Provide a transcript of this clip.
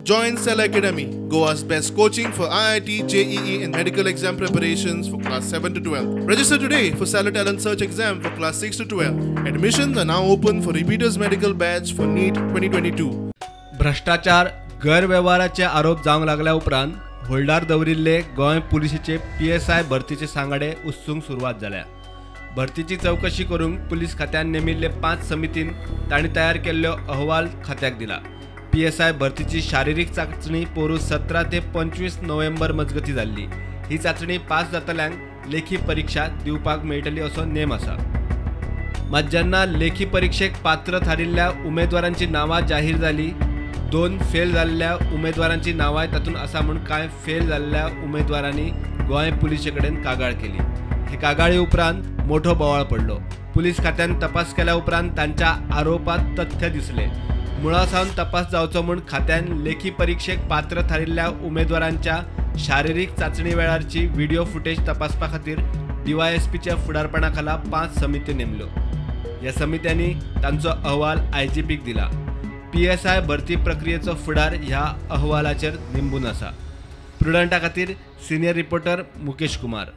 Join Cell Academy, Goa's best coaching for IIT, JEE and medical exam preparations for class 7 to 12. Register today for Cell Talent Search exam for class 6 to 12. Admissions are now open for repeaters medical batch for NEET 2022. भ्रष्टाचार गैरव्यवहाराचे आरोप जावंक लागल्या उपरांत holder दवरिल्ले Goa पुलिसेचे PSI भरतीचे सांगाडे उत्सुक सुरवात जाल्या। भरतीची चौकशी करूंक पुलीस खात्यान नेमिल्ले 5 समितीन तांणी तयार केल्लो अहवाल खात्याक दिला। PSI भरतीची शारीरिक चाचणी पोरू 17 ते 25 नोव्हेंबर मजगती जाल्ली। ही चाचणी पास जातल्यांक लेखी परीक्षा दिवपाक मेळटली असो नेम आसा। मात जेन्ना लेखी परीक्षेक पात्र थारिल्ल्या उमेदवारांची नांवां जाहीर जाली, 2 फेल जाल्ल्या उमेदवारांची नांवांय तातूंत आसा म्हूण कांय फेल जाल्ल्या उमेदवारांनी गोंय पुलिसे कडेन कागाळ केली। हे कागाळी उपरांत मोठो बोवाळ पडलो। पुलीस खात्यान तपास केल्या उपरांत तांच्या आरोपांत तथ्य दिसले। मुळासावन तपास जावचो म्हूण खात्यान लेखी परीक्षेक पात्र थारिल्ल्या उमेदवारांच्या शारिरीक चाचणी वेळारची व्हिडिओ फुटेज तपासपा खातीर DYSPच्या फुडारपणा खाला 5 समित्यो नेमल्यो। ह्या समित्यांनी तांचो अहवाल IGPक दिला। PSI भरती प्रक्रियेचो फुडार ह्या अहवालाचेर निंबून आसा। प्रुडंटा खातीर सिनियर रिपोर्टर मुकेश कुमार।